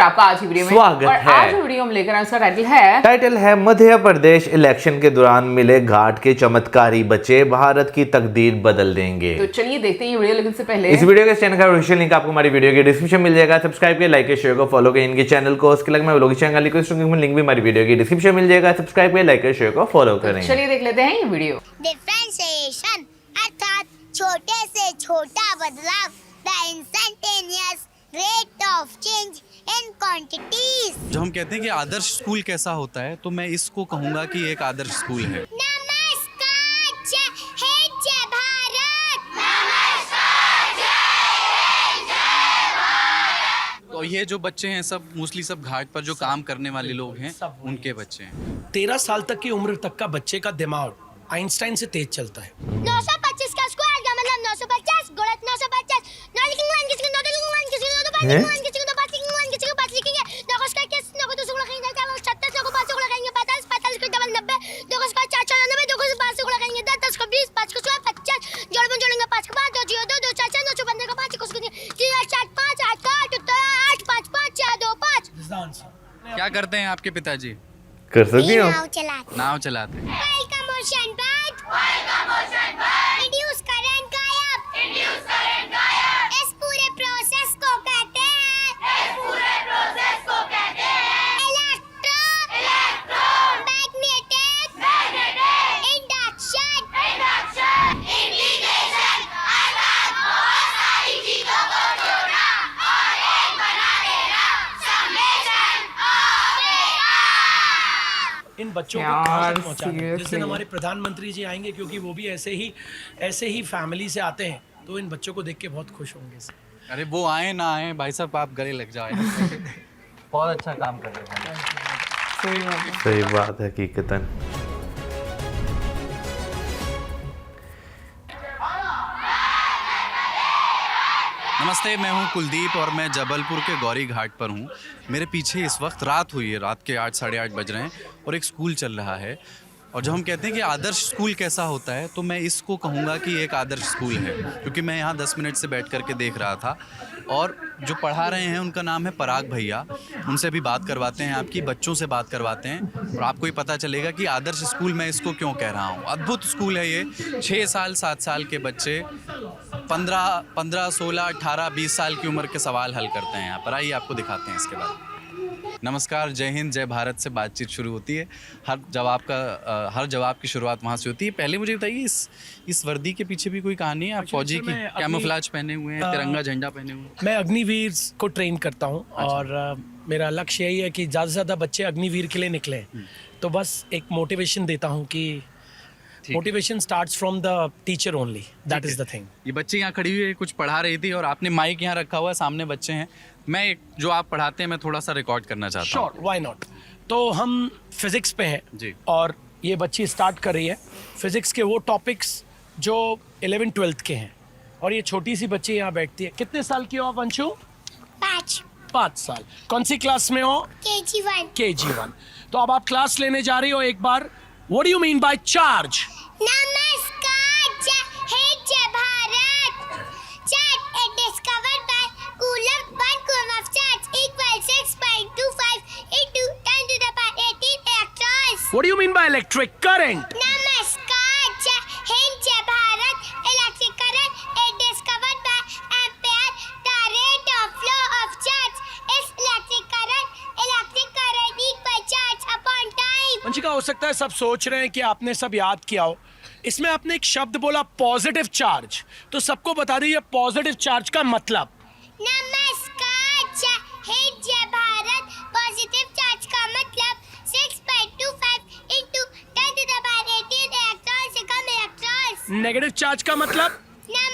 और आपका आज की वीडियो में स्वागत और है। आज वीडियो हम लेकर आए, उसका टाइटल है मध्य प्रदेश इलेक्शन के दौरान मिले घाट के चमत्कारी बच्चे भारत की तकदीर बदल देंगे। तो चलिए देखते हैं ये वीडियो, लेकिन से पहले इस वीडियो के चैनल का ऑफिशियल लिंक आपको हमारी वीडियो के डिस्क्रिप्शन मिल जाएगा। सब्सक्राइब करिए, लाइक करिए, शेयर को फॉलो करिए इनके चैनल को। उसके अलग में व्लॉग चैनल लिंक भी हमारी वीडियो की डिस्क्रिप्शन मिल जाएगा। सब्सक्राइब करिए, लाइक करिए, शेयर को फॉलो करें। चलिए देख लेते हैं ये वीडियो। डिफरेंशिएशन अर्थात छोटे से छोटा बदलाव, the instantaneous rate of change in quantities. जब हम कहते हैं कि आदर्श स्कूल कैसा होता है, तो मैं इसको कहूंगा कि एक आदर्श स्कूल है। नमस्कार, जय भारत। तो ये जो बच्चे हैं सब मोस्टली सब घाट पर जो काम करने वाले लोग हैं, उनके बच्चे हैं। 13 साल तक की उम्र तक का बच्चे का दिमाग आइंस्टाइन से तेज चलता है। 925 का स्क्वायर का मतलब 950 गुणित 950। नौ लिखेंगे, वन किसी को नौ लिखेंगे, वन किसी को दो पाँच लिखेंगे, वन किसी को दो पाँच लिखेंगे, वन किसी को पाँच लिखेंगे। 9 को स्क्वायर के 9 को 2 से गुणा करेंगे 36, 9 को 5 से गुणा करेंगे 45, 45 को डबल 90, 2 को स्क्वायर 4 94, 2 को 5 से गुणा करेंगे 10, 10 को 20, 5 को स्क्वायर 50, जोड़ेंगे 5 को 5, 2 0 2 2 4 4, 9 15 का 5, 1 को 3 8 4 5 8 का 8 उत्तर 8 5 5 4 2 5। क्या करते हैं आपके पिताजी? कर सकती हो। नाव चलाते हैं। इंड्यूस करंट गायब। इस पूरे प्रोसेस को कहते हैं इलेक्ट्रोमैग्नेटिक इंडक्शन। इंटीग्रेशन अर्थात बहुत सारी चीजों को जोड़ना और एक बना देना। समेशन इन बच्चों को यार, कहाँ तक पहुँचाना है? जिस दिन seriously। हमारे प्रधानमंत्री जी आएंगे, क्योंकि वो भी ऐसे ही फैमिली से आते हैं, तो इन बच्चों को देख के बहुत खुश होंगे। अरे वो आए ना आए, भाई साहब आप गले लग जाए। बहुत अच्छा काम कर रहे हैं। सही बात है, हकीकतन। नमस्ते, मैं हूं कुलदीप और मैं जबलपुर के गौरी घाट पर हूं। मेरे पीछे इस वक्त रात हुई है, रात के 8 साढ़े 8 बज रहे हैं और एक स्कूल चल रहा है। और जब हम कहते हैं कि आदर्श स्कूल कैसा होता है, तो मैं इसको कहूँगा कि एक आदर्श स्कूल है, क्योंकि मैं यहाँ 10 मिनट से बैठ करके देख रहा था। और जो पढ़ा रहे हैं उनका नाम है पराग भैया। उनसे भी बात करवाते हैं, आपकी बच्चों से बात करवाते हैं और आपको ही पता चलेगा कि आदर्श स्कूल मैं इसको क्यों कह रहा हूँ। अद्भुत स्कूल है ये। 6 साल 7 साल के बच्चे 15 16 18 20 साल की उम्र के सवाल हल करते हैं यहाँ पर। आइए आपको दिखाते हैं इसके बाद। नमस्कार, जय हिंद, जय भारत से बातचीत शुरू होती है। हर जवाब की शुरुआत वहाँ से होती है। पहले मुझे बताइए, इस वर्दी के पीछे भी कोई कहानी है? आप फौजी की कैमोफ्लेज पहने हुए हैं, तिरंगा झंडा पहने हुए हैं। मैं अग्निवीर को ट्रेन करता हूँ और मेरा लक्ष्य यही है कि ज़्यादा से ज़्यादा बच्चे अग्निवीर के लिए निकले। तो बस एक मोटिवेशन देता हूँ कि motivation starts from the teacher only, that is the thing. ये बच्चे यहाँ खड़ी हुई है, कुछ पढ़ा रही थी और आपने माइक यहाँ रखा हुआ है, सामने बच्चे हैं। मैं जो आप पढ़ाते हैं मैं थोड़ा सा रिकॉर्ड करना चाहता हूँ। Sure, why not. तो हम फिजिक्स पे हैं जी। और ये बच्ची स्टार्ट कर रही है फिजिक्स के वो टॉपिक्स जो 11th 12th के हैं। और ये छोटी सी बच्ची यहाँ बैठती है। कितने साल की हो आप अंशु? 5 साल। कौन सी क्लास में हो? KG1। तो अब आप क्लास लेने जा रही हो। एक बार, what do you mean by charge? नमस्कार, जय Bharat. Charge is discovered by Coulomb. 1 coulomb of charge equals 6.25 into 10 to the power 18 electrons. What do you mean by electric current? नमस्कार, जय Bharat. Electric current is discovered by ampere. The rate of flow of charge is electric current equal charge upon time. Vanshika, हो सकता है सब सोच रहे हैं कि आपने सब याद किया हो। इसमें आपने एक शब्द बोला पॉजिटिव चार्ज, तो सबको बता दीजिए पॉजिटिव चार्ज का मतलब। नमस्कार, जय भारत। पॉजिटिव चार्ज का मतलब 6.25 into 10 to the power 18 electron से कम इलेक्ट्रॉन्स। नेगेटिव चार्ज का मतलब?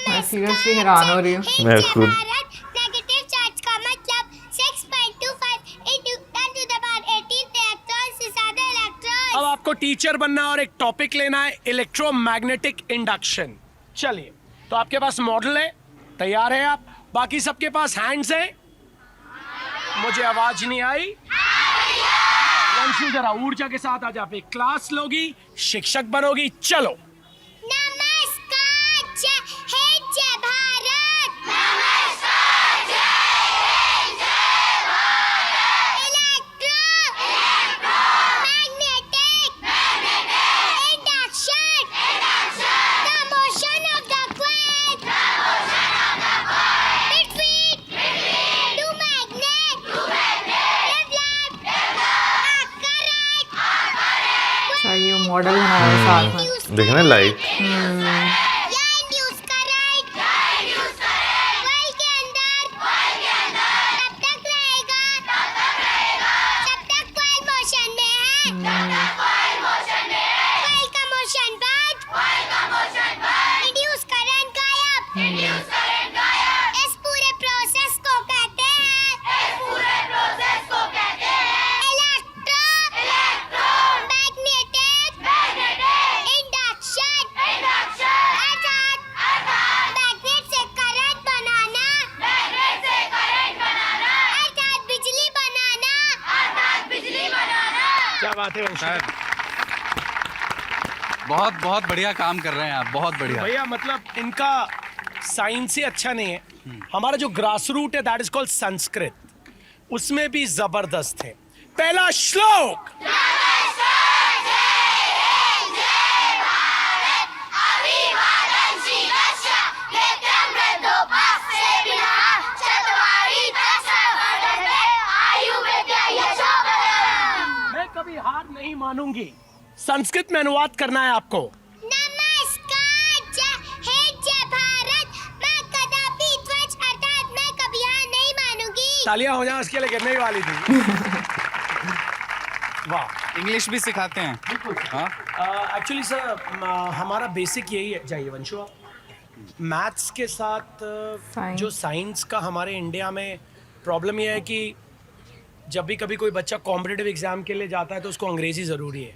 मैं seriously हैरान हो रही हूँ। मैं खुद। नेगेटिव चार्ज का मतलब 6.25 into 10 to the power 18 electron से ज्यादा इलेक्ट्रॉन्स। अब आपको टीचर बनना है और एक टॉपिक लेना है, इलेक्ट्रोमैग्नेटिक इंडक्शन। चलिए, तो आपके पास मॉडल है, तैयार है आप? बाकी सबके पास हैंड्स हैं? मुझे आवाज नहीं आई। वंशु, जरा ऊर्जा के साथ आज आप एक क्लास लोगी, शिक्षक बनोगी। चलो। नमस्कार, जय भारत। मॉडल बनाया है साथ में। देखे ना लाइट। या इंड्यूस करंट कॉइल के अंदर तब तक रहेगा जब तक कॉइल मोशन में है। कॉइल का मोशन बंद, इंड्यूस करंट गायब। इस पूरे प्रोसेस को कहते हैं इलेक्ट्रोमैग्नेटिक इंडक्शन। अर्थात मैग्नेट से करंट बनाना, अर्थात बिजली बनाना। क्या बात है वंशी? सर बहुत बहुत बढ़िया काम कर रहे हैं आप, बहुत बढ़िया। भैया मतलब इनका साइंस ही अच्छा नहीं है। हमारा जो ग्रास रूट है दैट इज कॉल्ड संस्कृत, उसमें भी जबरदस्त है। पहला श्लोक मैं कभी हार नहीं मानूंगी। संस्कृत में अनुवाद करना है आपको। नमस्कार जय भारत। मैं कदापि ध्वज अर्थात मैं कभी हार नहीं मानूंगी। तालियां हो जाए उसके लिए गिरने ही वाली थी। वाह। इंग्लिश भी सिखाते हैं। बिल्कुल। हाँ एक्चुअली सर हमारा बेसिक यही है। जाइए वंशु आप। मैथ्स के साथ Science. जो साइंस का हमारे इंडिया में प्रॉब्लम ये है कि जब भी कभी कोई बच्चा कॉम्पिटिटिव एग्जाम के लिए जाता है तो उसको अंग्रेजी ज़रूरी है।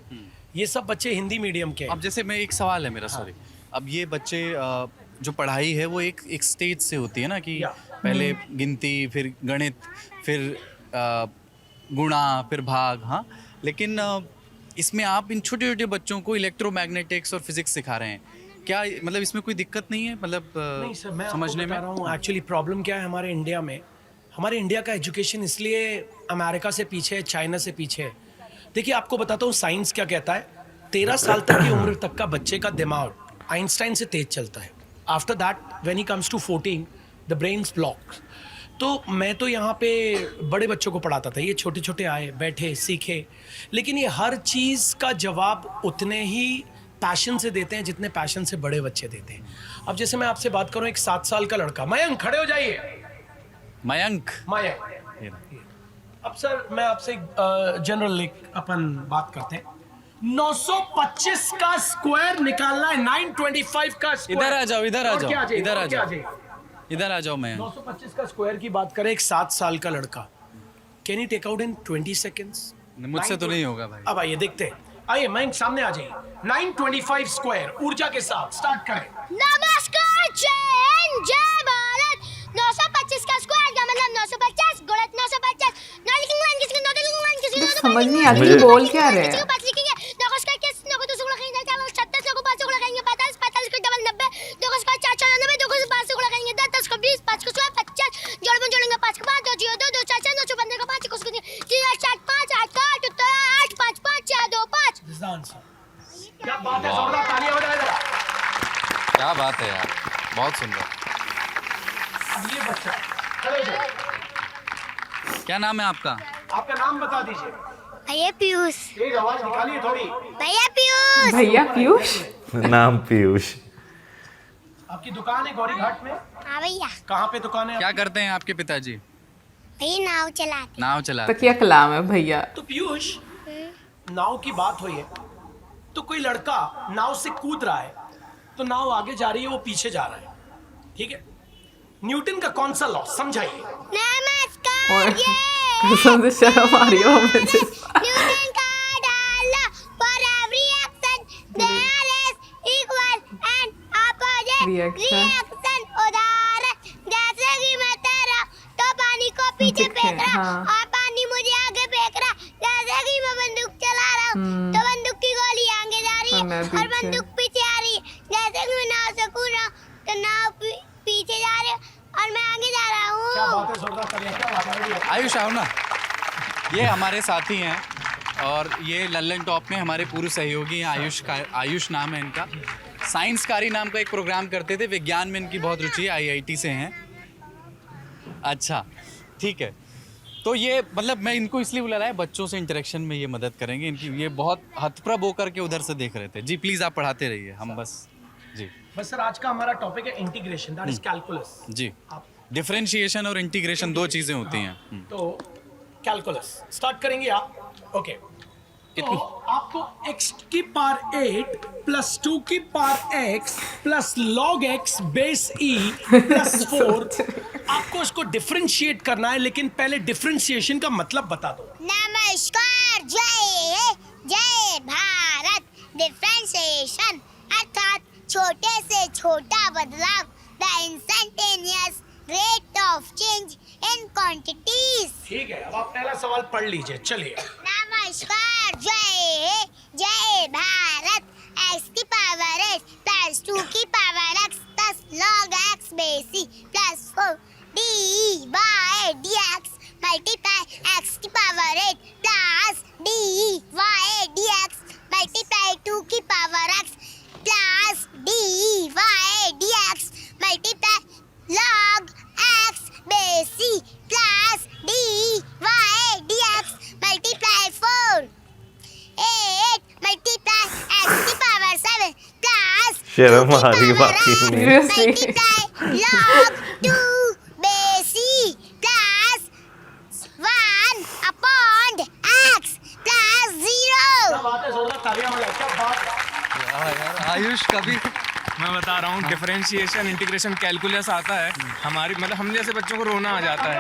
ये सब बच्चे हिंदी मीडियम के हैं। अब जैसे मैं एक सवाल है मेरा, सॉरी। अब ये बच्चे जो पढ़ाई है वो एक स्टेज से होती है ना कि या। पहले गिनती, फिर गणित, फिर गुणा, फिर भाग। हाँ, लेकिन इसमें आप इन छोटे छोटे बच्चों को इलेक्ट्रोमैग्नेटिक्स और फिजिक्स सिखा रहे हैं। क्या मतलब इसमें कोई दिक्कत नहीं है, मतलब नहीं सर, मैं समझने में? बता रहा हूँ एक्चुअली प्रॉब्लम क्या है हमारे इंडिया में। हमारे इंडिया का एजुकेशन इसलिए अमेरिका से पीछे है, चाइना से पीछे है। देखिए आपको बताता हूँ साइंस क्या कहता है। 13 साल तक की उम्र तक का बच्चे का दिमाग आइंस्टाइन से तेज चलता है। After that when he comes to 14 the brains block. तो मैं तो यहाँ पे बड़े बच्चों को पढ़ाता था। ये छोटे छोटे आए, बैठे, सीखे, लेकिन ये हर चीज़ का जवाब उतने ही पैशन से देते हैं जितने पैशन से बड़े बच्चे देते हैं। अब जैसे मैं आपसे बात करूँ, एक 7 साल का लड़का, मयंक खड़े हो जाइए। मयंक। मयंक, अब सर मैं आपसे जनरल अपन बात करते हैं। 925 का स्क्वायर निकालना है, 925 का स्क्वायर। इधर आ जाओ, इधर आ और जाओ, क्या जाइए, इधर आ और क्या जाओ। जाइए। इधर आ जाओ। मैं 925 का स्क्वायर की बात करें, एक 7 साल का लड़का can you take out in 20 seconds? मुझसे तो नहीं होगा भाई। अब आइए देखते हैं। आइए मयंक सामने आ जाइए। 925 स्क्वायर ऊर्जा के साथ स्टार्ट करें। नमस्कार जय भारत। 925 का स्क्वायर का मतलब 950 गुणित 950। समझ नहीं आती कि बोल क्या रहे हैं। क्या बात है, जोरदार तालियां हो जाए जरा। क्या बात है यार, बहुत सुंदर। अब ये बच्चा खड़े हो जाइए। क्या नाम है आपका? आपका नाम बता दीजिए। भैया पीयूष। तेज आवाज निकालिए थोड़ी। भैया पीयूष। भैया पीयूष। नाम पीयूष। आपकी दुकान है गौरी घाट में? हाँ भैया। कहाँ पे दुकान है? क्या करते हैं आपके पिताजी? भैया नाव चलाते। नाव चलाते तकिया कलाम है भैया। तो पीयूष, नाव की बात हुई है तो कोई लड़का नाव से कूद रहा है तो नाव आगे जा रही है, वो पीछे जा रहा है, ठीक है? न्यूटन का कौन सा लॉ समझाइए। नमस्कार और कसम से शर्म आ रही है मुझे। न्यूटन का डाला for every action there is equal and opposite Reaction. reaction। उदाहरण जैसे कि मैं तैरा तो पानी को पीछे फेंक रहा हाँ। और पानी मुझे आगे फेंक रहा। जैसे कि मैं बंदूक चला रहा हूँ तो बंदूक की गोली आगे जा रही और मैं है और पीछे। बंदूक पीछे आ रही है। जैसे कि मैं नाव से कूद रहा हूँ तो नाव पीछे जा रही है और मैं आगे जा रहा क्या हूँ। बात है, जोरदार तालियां। क्या बात है, बढ़िया। आयुष आओ ना। ये हमारे साथी हैं और ये लल्लन टॉप में हमारे पूर्व सहयोगी हैं। आयुष नाम है इनका। साइंसकारी नाम का एक प्रोग्राम करते थे। विज्ञान में इनकी बहुत रुचि है, IIT से हैं। अच्छा, ठीक है। तो ये मतलब मैं इनको इसलिए बुला रहा है, बच्चों से इंटरेक्शन में ये मदद करेंगे इनकी। ये बहुत हतप्रभ होकर के उधर से देख रहे थे। जी प्लीज़ आप पढ़ाते रहिए, हम बस जी। बस सर आज का हमारा टॉपिक है इंटीग्रेशन, दैट इज कैलकुलस। जी, आप डिफरेंशिएशन और इंटीग्रेशन दो चीज़ें होती हैं। तो कैलकुलस स्टार्ट करेंगे आप। ओके तो आपको x की पावर 8 प्लस 2 की power x plus log x base e plus 4 आपको इसको डिफरेंशिएट करना है, लेकिन पहले डिफरेंशिएशन का मतलब बता दो। नमस्कार, जय भारत। डिफरेंशिएशन अर्थात छोटे से छोटा बदलाव, the instantaneous rate of change in quantities. ठीक है, अब आप पहला सवाल पढ़ लीजिए, चलिए। नमस्कार, जय भारत। x की पावर 8 प्लस 2 की power x plus log x base e plus 4 dy dx multiply x की power 8 plus dy dx multiply 2 की power x plus dy dx multiply log x base e plus dy dx multiply 4 8 multiply x की power 7 plus शर्म आ रही बाकी में। Seriously? Multiply log 2 base e plus 1 upon x plus 0। बात है, जोरदार तालियां बजाओ, क्या बात है। आयुष कभी मैं बता रहा हूँ, डिफरेंशिएशन इंटीग्रेशन कैलकुलस आता है हमारी, मतलब हम जैसे बच्चों को रोना आ जाता है।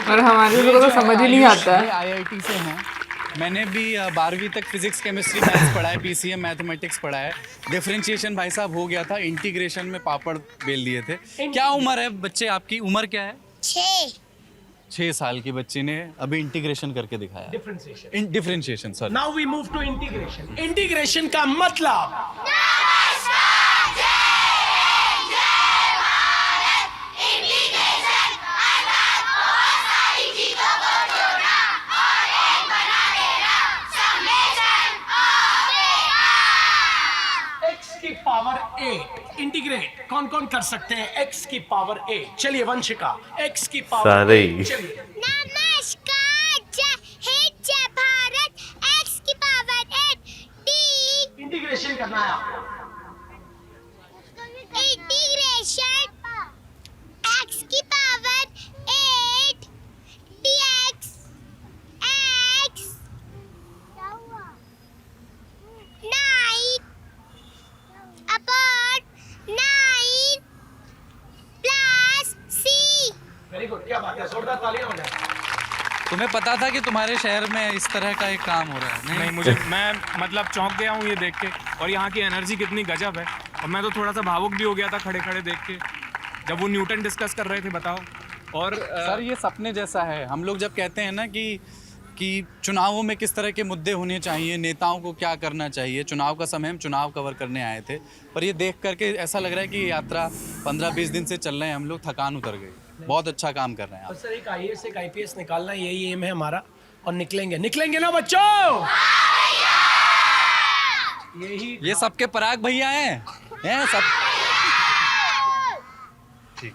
और हमारे लोगों को तो समझ ही नहीं आता है। IIT से हैं। मैंने भी 12वीं तक फिजिक्स केमिस्ट्री मैथ्स पढ़ा है, PCM मैथमेटिक्स पढ़ा है। डिफरेंशिएशन भाई साहब हो गया था, इंटीग्रेशन में पापड़ बेल दिए थे। क्या उम्र है बच्चे, आपकी उम्र क्या है? 6 साल की बच्ची ने अभी इंटीग्रेशन करके दिखाया। Differentiation sir. Now we move to integration. Integration का मतलब x की पावर 8 इंटीग्रेट कौन कौन कर सकते हैं? x की पावर 8, चलिए वंशिका, x की पावर सारे 8, ही। चलिए। नमस्कार, जय भारत। x की पावर 8 d इंटीग्रेशन करना है आपको। इंटीग्रेशन x की power 8 dx x 9 upon 9 plus c। Very good, क्या बात है, जोरदार तालियां बजाएं। तुम्हें पता था कि तुम्हारे शहर में इस तरह का एक काम हो रहा है? नहीं, मुझे मैं मतलब चौंक गया हूँ ये देख के, और यहाँ की एनर्जी कितनी गजब है। और मैं तो थोड़ा सा भावुक भी हो गया था खड़े खड़े देख के, जब वो न्यूटन डिस्कस कर रहे थे, बताओ। और सर ये सपने जैसा है। हम लोग जब कहते हैं ना कि चुनावों में किस तरह के मुद्दे होने चाहिए, नेताओं को क्या करना चाहिए, चुनाव का समय हम चुनाव कवर करने आए थे, पर ये देख करके ऐसा लग रहा है कि यात्रा 15-20 दिन से चल रहे हैं हम लोग, थकान उतर गई। बहुत अच्छा काम कर रहे हैं आप। सर एक IAS एक IPS निकालना, यही एम है हमारा, और निकलेंगे ना बच्चों? यही ये सबके पराग भैया हैं सब।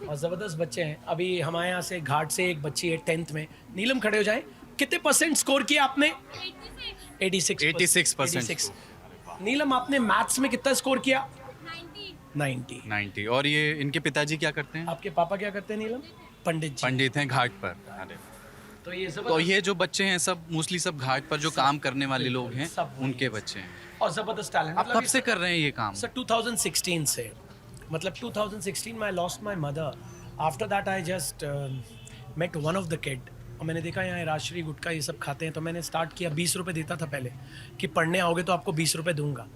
और जबरदस्त बच्चे हैं। अभी हमारे यहाँ से घाट से एक बच्ची है 10th में। नीलम खड़े हो जाएं। कितने परसेंट स्कोर किया आपने? 86%। नीलम आपने मैथ्स में कितना स्कोर किया? 90। और ये इनके पिताजी क्या करते हैं? आपके पापा क्या करते हैं नीलम? पंडित जी। पंडित हैं घाट पर। तो ये तो ये जो बच्चे हैं सब मोस्टली सब घाट पर जो काम करने वाले लोग हैं, सब वही उनके बच्चे हैं। और जबरदस्त टैलेंट। आप कब से कर रहे हैं ये काम? सर 2016 से, मतलब 2016 में I lost my mother. After that I just met one of the kid, और मैंने देखा यहाँ राजश्री गुटखा ये सब खाते हैं, तो मैंने स्टार्ट किया। 20 रुपये देता था पहले कि पढ़ने आओगे तो आपको 20 रुपये दूंगा,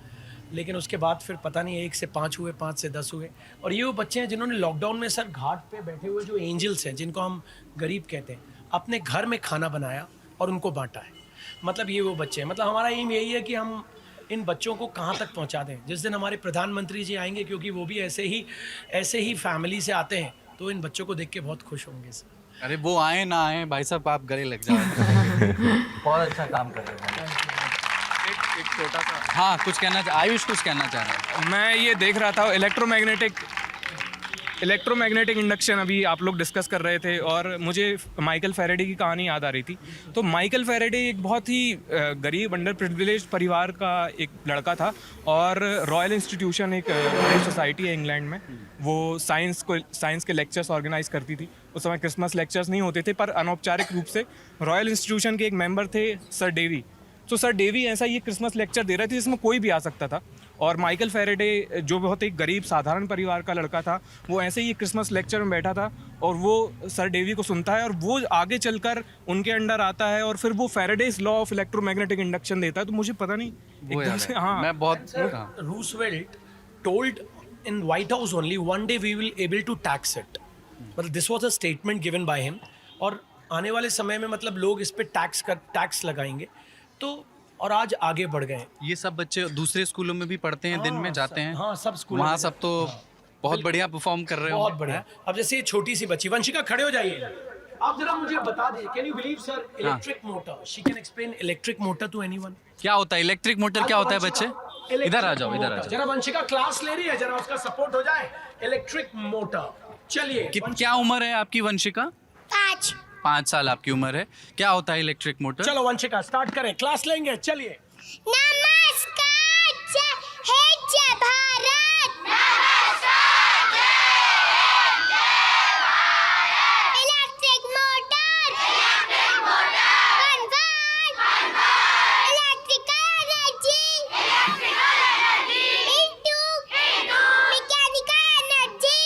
लेकिन उसके बाद फिर पता नहीं 1 से 5 हुए, 5 से 10 हुए। और ये वो बच्चे हैं जिन्होंने लॉकडाउन में सर घाट पे बैठे हुए जो एंजल्स हैं, जिनको हम गरीब कहते हैं, अपने घर में खाना बनाया और उनको बांटा है। मतलब ये वो बच्चे हैं। मतलब हमारा एम यही है कि हम इन बच्चों को कहाँ तक पहुँचा दें। जिस दिन हमारे प्रधानमंत्री जी आएंगे, क्योंकि वो भी ऐसे ही फैमिली से आते हैं, तो इन बच्चों को देख के बहुत खुश होंगे सर। अरे वो आए ना आए भाई साहब, आप गले लग जाओ। बहुत अच्छा काम कर रहे हैं। एक छोटा सा, हाँ कुछ कहना आयुष कुछ कहना चाह रहा है। मैं ये देख रहा था इलेक्ट्रोमैग्नेटिक इंडक्शन अभी आप लोग डिस्कस कर रहे थे और मुझे माइकल फैराडे की कहानी याद आ रही थी। तो माइकल फैराडे एक बहुत ही गरीब अंडर प्रिविलेज परिवार का एक लड़का था और रॉयल इंस्टीट्यूशन एक सोसाइटी है इंग्लैंड में, वो साइंस के लेक्चर्स ऑर्गेनाइज करती थी। उस समय क्रिसमस लेक्चर्स नहीं होते थे पर अनौपचारिक रूप से रॉयल इंस्टीट्यूशन के एक मेंबर थे सर डेवी। तो सर डेवी ऐसा ये क्रिसमस लेक्चर दे रहे थे जिसमें कोई भी आ सकता था और माइकल फैराडे जो बहुत एक गरीब साधारण परिवार का लड़का था वो ऐसे ही क्रिसमस लेक्चर में बैठा था और वो सर डेवी को सुनता है और वो आगे चलकर उनके अंडर आता है और फिर वो Faraday's law of electromagnetic induction देता है। तो मुझे पता नहीं एकदम से हाँ मैं बहुत Roosevelt told in White House only one day we will able to tax it. मतलब this was a statement given by him और आने वाले समय में मतलब लोग इस पे टैक्स लगाएंगे। तो और आज आगे बढ़ गए। ये सब बच्चे दूसरे स्कूलों में भी पढ़ते हैं, दिन में जाते हैं। हाँ, सब स्कूल वहाँ सब तो बहुत बढ़िया परफॉर्म कर रहे हो। बहुत बढ़िया। अब जैसे ये छोटी सी बच्ची वंशिका, खड़े हो जाइए। आप जरा मुझे बता दीजिए, can you believe sir, electric motor, she can explain electric motor to anyone. क्या होता है इलेक्ट्रिक मोटर? क्या होता है बच्चे? इधर आ जाओ, इधर आ जाओ। जरा वंशिका क्लास ले रही है, जरा उसका सपोर्ट हो जाए। इलेक्ट्रिक मोटर, चलिए। क्या उम्र है आपकी वंशिका? 5 साल आपकी उम्र है। क्या होता है इलेक्ट्रिक मोटर? चलो वंशिका स्टार्ट करें, क्लास लेंगे, चलिए। नमस्कार जय Bharat. Electric motor electrical energy into mechanical energy.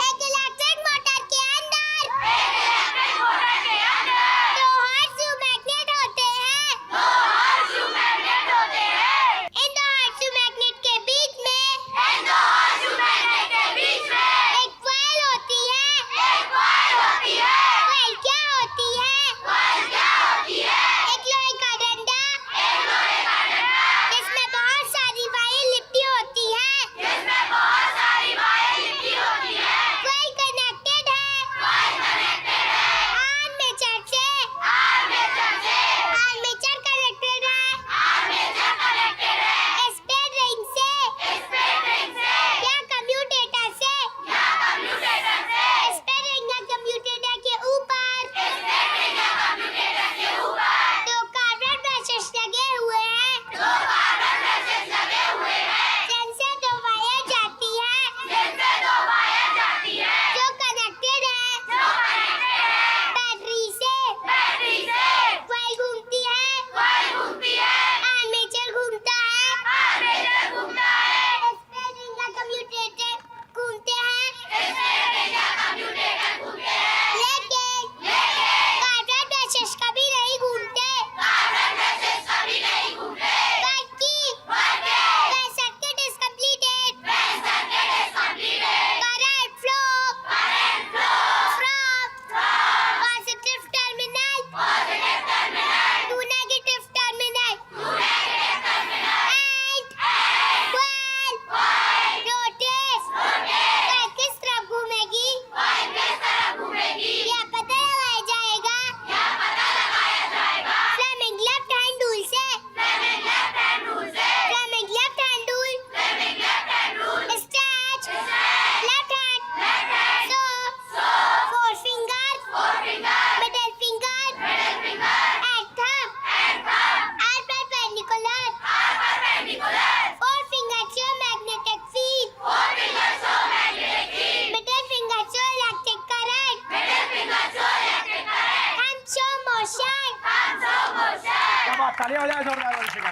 एक इलेक्ट्रिक मोटर के अंदर दो हर्षु मैग्नेट होते हैं। इन दो हर्षु मैग्नेट के बीच में एक कॉइल होती है। कॉइल क्या होती है? एक लोहे का डंडा जिसमें बहुत सारी वायर लिपटी होती है। कॉइल कनेक्टेड है आर्मेचर से। आर्मेचर कनेक्टेड है स्पेड रिंग से या कम्यूटेटर से। स्पेड रिंग या कम्यूटेटर के ऊपर दो कार्बन ब्रशेस लगे हुए हैं जिनसे दो वायर जाती है जो कनेक्टेड है बैटरी से। कॉइल घूमती है, आर्मेचर घूमता है, स्पेड रिंग या कम्यूटेटर घूमते हैं। लेकिन कार्बन ब्रशेस कभी नहीं घूमते बल्कि when circuit is completed current flow from positive terminal to negative terminal and coil rotates। coil किस तरफ घूमेगी यह पता लगाया जाएगा फ्लेमिंग लेफ्ट हैंड टूल से। Fleming left hand rule stretch left hand so four finger middle finger and thumb are perpendicular। Four fingers show magnetic field। Middle finger show electric current। Thumb show motion। क्या बात, तालियां हो जाए जोरदार Vanshika.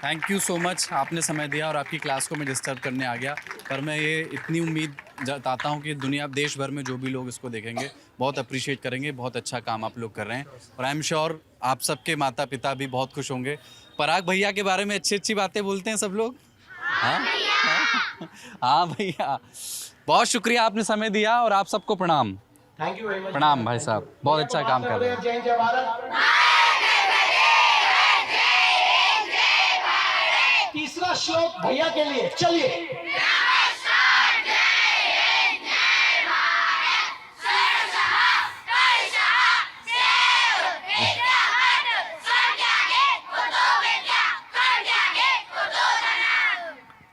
Thank you so much, आपने समय दिया और आपकी क्लास को मैं डिस्टर्ब करने आ गया। पर मैं ये इतनी उम्मीद जताता हूँ कि दुनिया देश भर में जो भी लोग इसको देखेंगे बहुत अप्रिशिएट करेंगे। बहुत अच्छा काम आप लोग कर रहे हैं और आई एम श्योर आप सबके माता पिता भी बहुत खुश होंगे। पराग भैया के बारे में अच्छी अच्छी बातें बोलते हैं सब लोग। हाँ हाँ भैया, बहुत शुक्रिया आपने समय दिया और आप सबको प्रणाम। Thank you very much. प्रणाम भाई साहब, बहुत अच्छा काम कर रहे हैं। जय जय भारत। तीसरा श्लोक भैया के लिए, चलिए।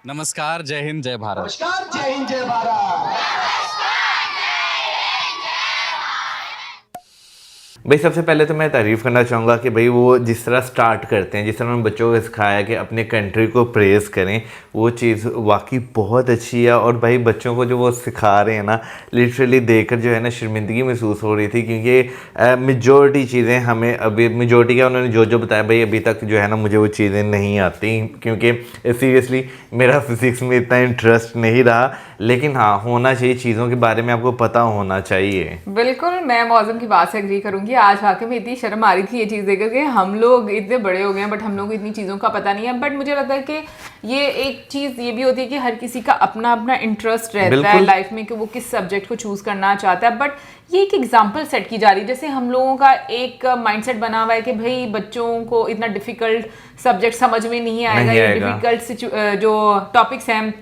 नमस्कार, जय हिंद, जय भारत। नमस्कार, जय हिंद, जय भारत। भाई सबसे पहले तो मैं तारीफ़ करना चाहूँगा कि भाई वो जिस तरह स्टार्ट करते हैं, जिस तरह उन्होंने बच्चों को सिखाया कि अपने कंट्री को प्रेज़ करें, वो चीज़ वाकई बहुत अच्छी है। और भाई बच्चों को जो वो सिखा रहे हैं ना, लिटरली देखकर जो है ना शर्मिंदगी महसूस हो रही थी, क्योंकि मेजॉरिटी चीज़ें हमें अभी मेजॉरिटी का उन्होंने जो बताया भाई अभी तक जो है ना मुझे वो चीज़ें नहीं आती, क्योंकि सीरियसली मेरा फिज़िक्स में इतना इंटरेस्ट नहीं रहा। लेकिन हाँ, होना चाहिए, चीज़ों के बारे में आपको पता होना चाहिए। बिल्कुल, मैं मौसम की बात से एग्री करूंगी। आज वाकई में इतनी शर्म आ रही थी ये चीज़ देखकर कि हम लोग इतने बड़े हो गए हैं बट हम लोग को इतनी चीज़ों का पता नहीं है। बट मुझे लगता है कि ये एक चीज़ ये भी होती है कि हर किसी का अपना अपना इंटरेस्ट रहता है लाइफ में कि वो किस सब्जेक्ट को चूज़ करना चाहता है। बट ये एक एग्जाम्पल सेट की जा रही है, जैसे हम लोगों का एक माइंडसेट बना हुआ है कि भाई बच्चों को इतना डिफ़िकल्ट सब्जेक्ट समझ में नहीं आएगा, या डिफ़िकल्ट जो टॉपिक्स हैं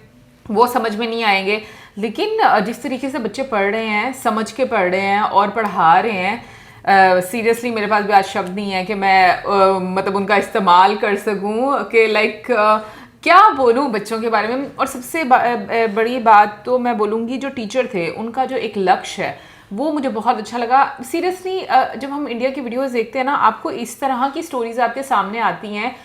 वो समझ में नहीं आएंगे। लेकिन जिस तरीके से बच्चे पढ़ रहे हैं, समझ के पढ़ रहे हैं और पढ़ा रहे हैं, सीरियसली मेरे पास भी आज शब्द नहीं है कि मैं मतलब उनका इस्तेमाल कर सकूं कि लाइक क्या बोलूं बच्चों के बारे में। और सबसे बड़ी बात तो मैं बोलूँगी जो टीचर थे उनका जो एक लक्ष्य है वो मुझे बहुत अच्छा लगा। सीरियसली जब हम इंडिया की वीडियोस देखते हैं ना, आपको इस तरह की स्टोरीज आपके सामने आती हैं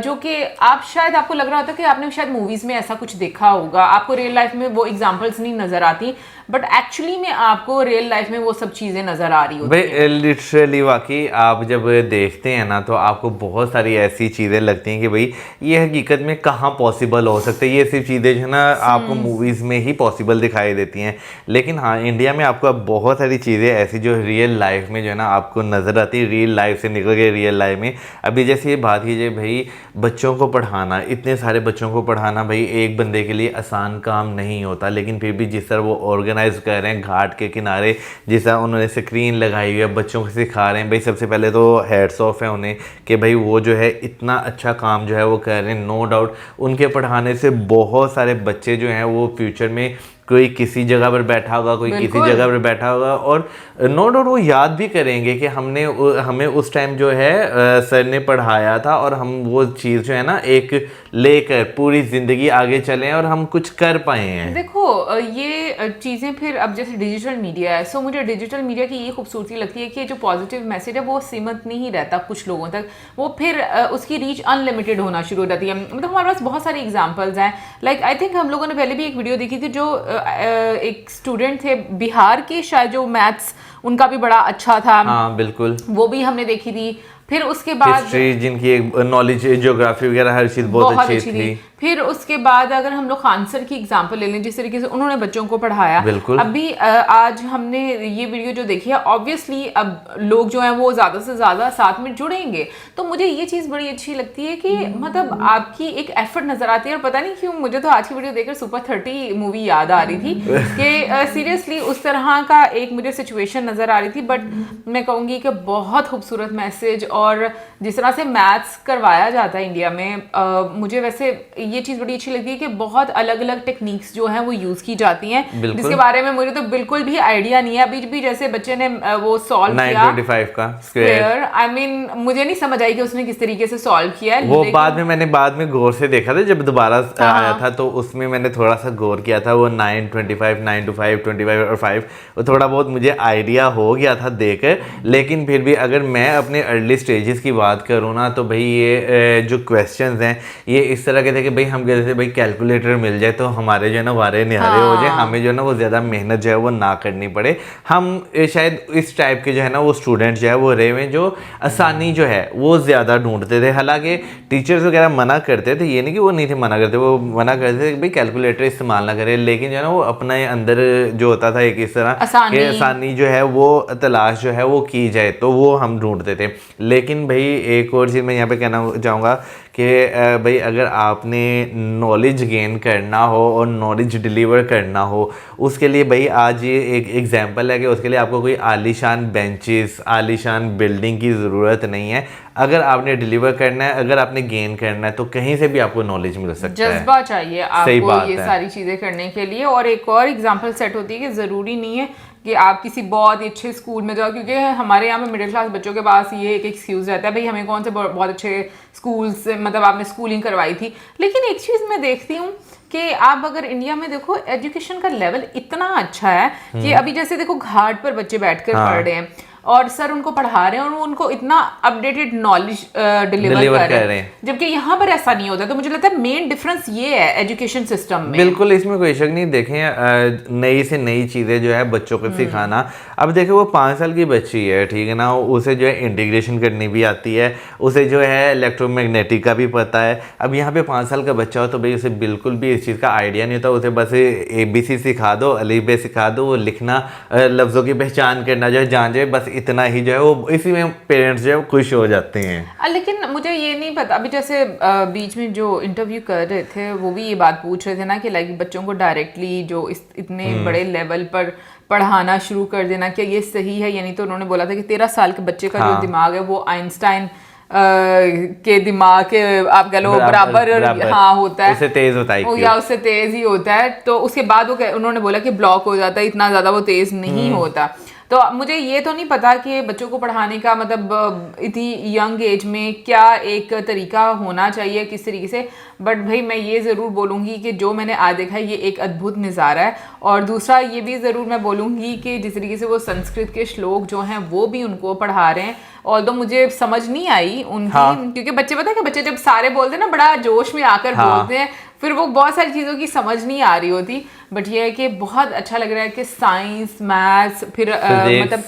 जो कि आप शायद आपको लग रहा होता है कि आपने शायद मूवीज़ में ऐसा कुछ देखा होगा, आपको रियल लाइफ में वो एग्जांपल्स नहीं नज़र आती, बट एक्चुअली में आपको रियल लाइफ में वो सब चीज़ें नज़र आ रही होती हैं। लिटरली वाकई आप जब देखते हैं ना तो आपको बहुत सारी ऐसी चीज़ें लगती हैं कि भाई ये हकीकत में कहाँ पॉसिबल हो सकता है। ये सिर्फ चीज़ें जो है ना आपको मूवीज़ में ही पॉसिबल दिखाई देती हैं, लेकिन हाँ इंडिया में आपको अब बहुत सारी चीज़ें ऐसी जो रियल लाइफ में जो है ना आपको नज़र आती है, रियल लाइफ से निकल के रियल लाइफ में। अभी जैसे ये बात कीजिए भाई बच्चों को पढ़ाना, इतने सारे बच्चों को पढ़ाना भाई एक बंदे के लिए आसान काम नहीं होता, लेकिन फिर भी जिस तरह वो ऑर्गेनाइज कर रहे हैं घाट के किनारे, जिस तरह उन्होंने स्क्रीन लगाई हुई है, बच्चों को सिखा रहे हैं, भाई सबसे पहले तो हैट्स ऑफ है उन्हें कि भाई वो जो है इतना अच्छा काम जो है वो कर रहे हैं। नो डाउट उनके पढ़ाने से बहुत सारे बच्चे जो हैं वो फ्यूचर में कोई किसी जगह पर बैठा होगा, कोई किसी जगह पर बैठा होगा, और नो डाउट वो याद भी करेंगे कि हमें उस टाइम जो है सर ने पढ़ाया था, और हम वो चीज़ जो है ना एक लेकर पूरी ज़िंदगी आगे चलें और हम कुछ कर पाए हैं। देखो ये चीज़ें फिर अब जैसे डिजिटल मीडिया है, सो मुझे डिजिटल मीडिया की ये खूबसूरती लगती है कि जो पॉजिटिव मैसेज है वो सीमित नहीं रहता कुछ लोगों तक, वो फिर उसकी रीच अनलिमिटेड होना शुरू हो जाती है। मतलब हमारे पास बहुत सारे एग्जांपल्स हैं, लाइक आई थिंक हम लोगों ने पहले भी एक वीडियो देखी थी जो एक स्टूडेंट थे बिहार के, शायद जो मैथ्स उनका भी बड़ा अच्छा था। हाँ बिल्कुल, वो भी हमने देखी थी। फिर उसके बाद हिस्ट्री, जिनकी नॉलेज ज्योग्राफी वगैरह हर चीज़ बहुत अच्छी थी। फिर उसके बाद अगर हम लोग खान सर की एग्जांपल ले लें, जिस तरीके से उन्होंने बच्चों को पढ़ाया, बिल्कुल अभी आज हमने ये वीडियो जो देखी है, ऑब्वियसली अब लोग जो हैं वो ज़्यादा से ज़्यादा साथ में जुड़ेंगे। तो मुझे ये चीज़ बड़ी अच्छी लगती है कि मतलब आपकी एक एफर्ट नज़र आती है। और पता नहीं क्यों मुझे तो आज की वीडियो देखकर सुपर 30 मूवी याद आ रही थी कि सीरियसली उस तरह का एक मुझे सिचुएशन नज़र आ रही थी। बट मैं कहूँगी कि बहुत खूबसूरत मैसेज, और जिस तरह से मैथ्स करवाया जाता है इंडिया में, मुझे वैसे ये चीज़ बड़ी अच्छी लगती है कि बहुत अलग अलग टेक्निक्स जो हैं वो यूज़ की जाती हैं, जिसके बारे में मुझे तो बिल्कुल भी आइडिया नहीं है। अभी भी जैसे बच्चे ने वो सॉल्व किया 925 का स्क्वायर, आई मीन मुझे नहीं समझ आई कि उसने किस तरीके से सॉल्व किया है। वो मैंने बाद में गौर से देखा था जब दोबारा आया था, तो उसमें मैंने थोड़ा सा गौर किया था। वो 925, 925, 25 और 5 वो थोड़ा बहुत मुझे आइडिया हो गया था देखकर। लेकिन फिर भी अगर मैं अपने अर्ली स्टेजेस की बात करूँ ना, तो भाई ये जो क्वेश्चंस हैं ये इस तरह के थे कि भाई हम कहते थे भाई कैलकुलेटर मिल जाए तो हमारे जो है ना वारे निहारे हो जाए, हमें जो है ना वो ज़्यादा मेहनत जो है वो ना करनी पड़े। हम शायद इस टाइप के जो है ना वो स्टूडेंट जो है वो रहे हुए जो आसानी जो है वो ज़्यादा ढूंढते थे। हालांकि टीचर्स वगैरह मना करते थे, ये नहीं कि वो नहीं थे मना करते, वो मना करते थे कि भाई कैलकुलेटर इस्तेमाल ना करें, लेकिन जो है ना वो अपने अंदर जो होता था एक इस तरह कि आसानी जो है वो तलाश जो है वो की जाए, तो वो हम ढूंढते थे। लेकिन भाई एक और चीज़ मैं यहाँ पे कहना चाहूँगा कि भाई अगर आपने नॉलेज गेन करना हो और नॉलेज डिलीवर करना हो, उसके लिए भाई आज ये एक एग्जांपल है कि उसके लिए आपको कोई आलीशान बेंचेस, आलीशान बिल्डिंग की ज़रूरत नहीं है। अगर आपने डिलीवर करना है, अगर आपने गेन करना है, तो कहीं से भी आपको नॉलेज मिल सकता है। जज्बा चाहिए आपको ये सारी चीज़ें करने के लिए। और एक और एग्जांपल सेट होती है कि ज़रूरी नहीं है कि आप किसी बहुत ही अच्छे स्कूल में जाओ, क्योंकि हमारे यहाँ पे मिडिल क्लास बच्चों के पास ये एक एक्सक्यूज़ रहता है, भाई हमें कौन से बहुत अच्छे स्कूल से मतलब आपने स्कूलिंग करवाई थी। लेकिन एक चीज़ मैं देखती हूँ कि आप अगर इंडिया में देखो एजुकेशन का लेवल इतना अच्छा है कि अभी जैसे देखो घाट पर बच्चे बैठकर पढ़ रहे हैं और सर उनको पढ़ा रहे हैं और उनको इतना अपडेटेड नॉलेज डिलीवर कर रहे हैं, जबकि यहाँ पर ऐसा नहीं होता। तो मुझे लगता है मेन डिफरेंस ये है एजुकेशन सिस्टम में। बिल्कुल, इसमें कोई शक नहीं। देखें नई से नई चीज़ें जो है बच्चों को सिखाना। अब देखो वो 5 साल की बच्ची है, ठीक है ना, उसे जो है इंटीग्रेशन करनी भी आती है, उसे जो है इलेक्ट्रोमैग्नेटिक का भी पता है। अब यहाँ पे 5 साल का बच्चा हो तो भाई उसे बिल्कुल भी इस चीज़ का आइडिया नहीं होता। उसे बस ABC सिखा दो, अली बे सिखा दो, वो लिखना, लफ्ज़ों की पहचान करना जो है जान जाए, बस इतना ही जो है वो इसी में पेरेंट्स जो है खुश हो जाते हैं। लेकिन मुझे ये नहीं पता, अभी जैसे बीच में जो इंटरव्यू कर रहे थे वो भी ये बात पूछ रहे थे ना कि लाइक बच्चों को डायरेक्टली जो इतने बड़े लेवल पर पढ़ाना शुरू कर देना, क्या ये सही है या नहीं। तो उन्होंने बोला था कि 13 साल के बच्चे का जो दिमाग है वो आइंस्टाइन के दिमाग के आप कह लो बराबर हाँ होता है, उससे तेज होता है या उससे तेज ही होता है। तो उसके बाद वो उन्होंने बोला कि ब्लॉक हो जाता है, इतना ज़्यादा वो तेज नहीं होता। तो मुझे ये तो नहीं पता कि बच्चों को पढ़ाने का मतलब इतनी यंग एज में क्या एक तरीका होना चाहिए किस तरीके से, बट भाई मैं ये ज़रूर बोलूँगी कि जो मैंने आज देखा है ये एक अद्भुत नज़ारा है। और दूसरा ये भी ज़रूर मैं बोलूँगी कि जिस तरीके से वो संस्कृत के श्लोक जो हैं वो भी उनको पढ़ा रहे हैं, ऑल्दो मुझे समझ नहीं आई उनकी क्योंकि बच्चे पता है कि बच्चे जब सारे बोलते हैं ना बड़ा जोश में आकर बोलते हैं, फिर वो बहुत सारी चीज़ों की समझ नहीं आ रही होती। बट ये है कि बहुत अच्छा लग रहा है कि साइंस, मैथ्स, फिर मतलब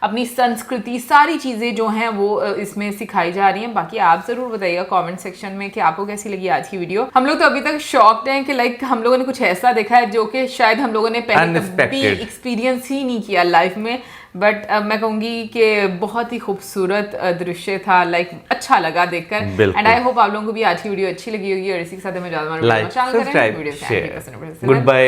अपनी संस्कृति सारी चीज़ें जो हैं वो इसमें सिखाई जा रही हैं। बाकी आप ज़रूर बताइएगा कमेंट सेक्शन में कि आपको कैसी लगी आज की वीडियो। हम लोग तो अभी तक शॉक्ड हैं कि लाइक हम लोगों ने कुछ ऐसा देखा है जो कि शायद हम लोगों ने पहले कभी एक्सपीरियंस ही नहीं किया लाइफ में। बट मैं कहूँगी कि बहुत ही खूबसूरत दृश्य था, लाइक अच्छा लगा देखकर। एंड आई होप आप लोगों को भी आज की वीडियो अच्छी लगी होगी और इसी के साथ हमें ज़्यादा like, subscribe, share. Good bye.